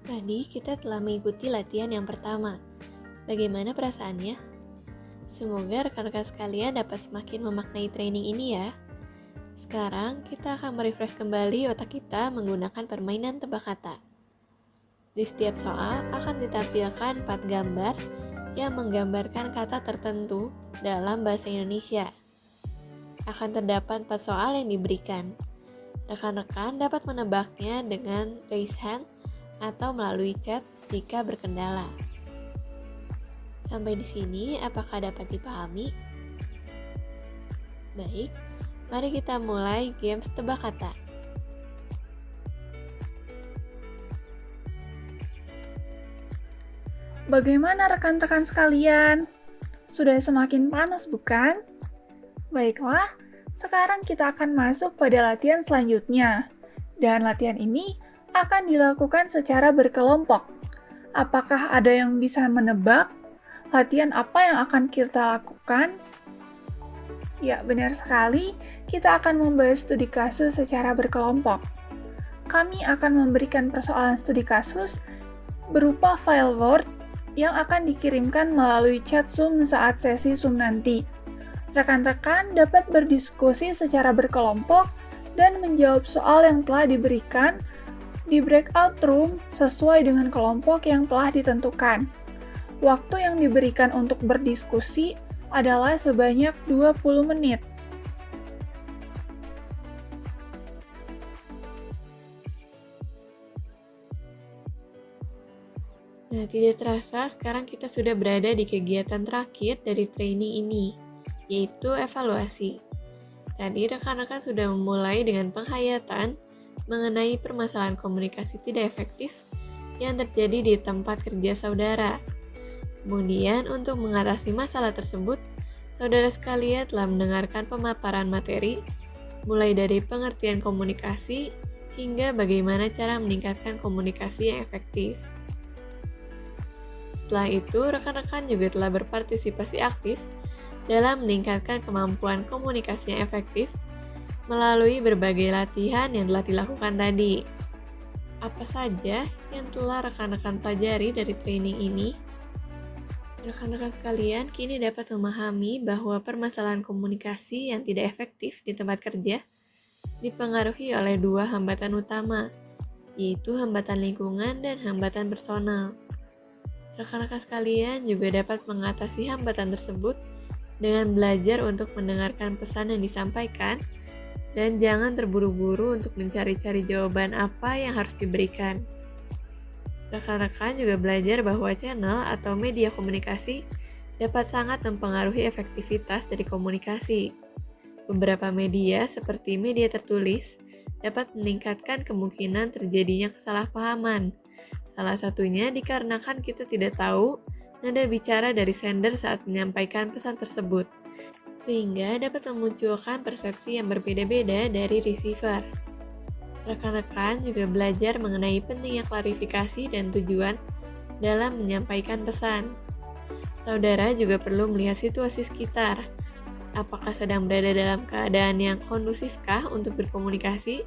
Tadi kita telah mengikuti latihan yang pertama. Bagaimana perasaannya? Semoga rekan-rekan sekalian dapat semakin memaknai training ini ya. Sekarang kita akan merefresh kembali otak kita menggunakan permainan tebak kata. Di setiap soal akan ditampilkan 4 gambar yang menggambarkan kata tertentu dalam bahasa Indonesia. Akan terdapat 4 soal yang diberikan. Rekan-rekan dapat menebaknya dengan raise hand atau melalui chat jika berkendala. Sampai di sini, apakah dapat dipahami? Baik, mari kita mulai games tebak kata. Bagaimana rekan-rekan sekalian? Sudah semakin panas, bukan? Baiklah, sekarang kita akan masuk pada latihan selanjutnya. Dan latihan ini akan dilakukan secara berkelompok. Apakah ada yang bisa menebak? Latihan apa yang akan kita lakukan? Ya, benar sekali, kita akan membahas studi kasus secara berkelompok. Kami akan memberikan persoalan studi kasus berupa file Word yang akan dikirimkan melalui chat Zoom saat sesi Zoom nanti. Rekan-rekan dapat berdiskusi secara berkelompok dan menjawab soal yang telah diberikan di breakout room sesuai dengan kelompok yang telah ditentukan. Waktu yang diberikan untuk berdiskusi adalah sebanyak 20 menit. Nah, tidak terasa sekarang kita sudah berada di kegiatan terakhir dari training ini, yaitu evaluasi. Tadi rekan-rekan sudah memulai dengan penghayatan mengenai permasalahan komunikasi tidak efektif yang terjadi di tempat kerja saudara. Kemudian, untuk mengatasi masalah tersebut, saudara sekalian telah mendengarkan pemaparan materi, mulai dari pengertian komunikasi hingga bagaimana cara meningkatkan komunikasi yang efektif. Setelah itu, rekan-rekan juga telah berpartisipasi aktif dalam meningkatkan kemampuan komunikasi yang efektif melalui berbagai latihan yang telah dilakukan tadi. Apa saja yang telah rekan-rekan pelajari dari training ini? Rekan-rekan sekalian kini dapat memahami bahwa permasalahan komunikasi yang tidak efektif di tempat kerja dipengaruhi oleh 2 hambatan utama, yaitu hambatan lingkungan dan hambatan personal. Rekan-rekan sekalian juga dapat mengatasi hambatan tersebut dengan belajar untuk mendengarkan pesan yang disampaikan dan jangan terburu-buru untuk mencari-cari jawaban apa yang harus diberikan. Rekan-rekan juga belajar bahwa channel atau media komunikasi dapat sangat mempengaruhi efektivitas dari komunikasi. Beberapa media seperti media tertulis dapat meningkatkan kemungkinan terjadinya kesalahpahaman. Salah satunya dikarenakan kita tidak tahu nada bicara dari sender saat menyampaikan pesan tersebut, sehingga dapat memunculkan persepsi yang berbeda-beda dari receiver. Rekan-rekan juga belajar mengenai pentingnya klarifikasi dan tujuan dalam menyampaikan pesan. Saudara juga perlu melihat situasi sekitar. Apakah sedang berada dalam keadaan yang kondusifkah untuk berkomunikasi?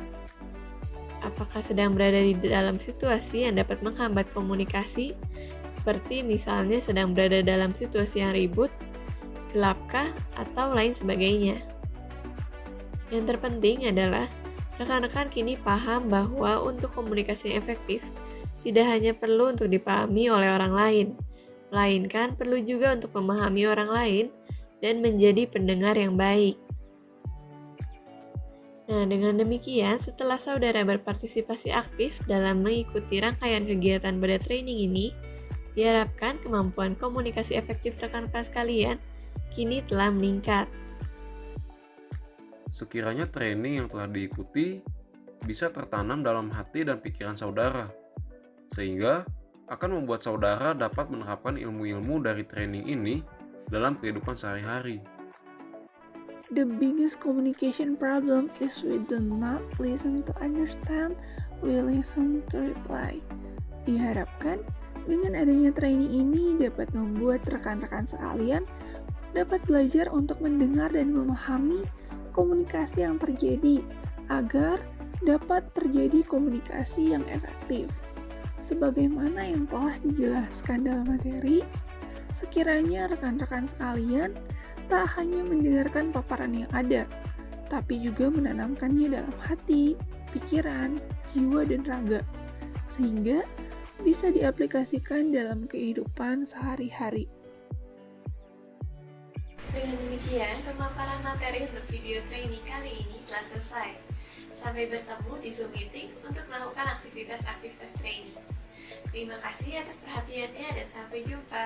Apakah sedang berada di dalam situasi yang dapat menghambat komunikasi, seperti misalnya sedang berada dalam situasi yang ribut, gelapkah, atau lain sebagainya. Yang terpenting adalah rekan-rekan kini paham bahwa untuk komunikasi yang efektif, tidak hanya perlu untuk dipahami oleh orang lain, melainkan perlu juga untuk memahami orang lain dan menjadi pendengar yang baik. Nah, dengan demikian, setelah saudara berpartisipasi aktif dalam mengikuti rangkaian kegiatan pada training ini, diharapkan kemampuan komunikasi efektif rekan-rekan sekalian kini telah meningkat. Sekiranya training yang telah diikuti bisa tertanam dalam hati dan pikiran saudara, sehingga akan membuat saudara dapat menerapkan ilmu-ilmu dari training ini dalam kehidupan sehari-hari. The biggest communication problem is we do not listen to understand, we listen to reply. Diharapkan dengan adanya training ini dapat membuat rekan-rekan sekalian dapat belajar untuk mendengar dan memahami komunikasi yang terjadi agar dapat terjadi komunikasi yang efektif. Sebagaimana yang telah dijelaskan dalam materi, sekiranya rekan-rekan sekalian tak hanya mendengarkan paparan yang ada, tapi juga menanamkannya dalam hati, pikiran, jiwa, dan raga, sehingga bisa diaplikasikan dalam kehidupan sehari-hari. Dengan demikian, pemaparan materi untuk video training kali ini telah selesai. Sampai bertemu di Zoom Meeting untuk melakukan aktivitas-aktivitas training. Terima kasih atas perhatiannya dan sampai jumpa.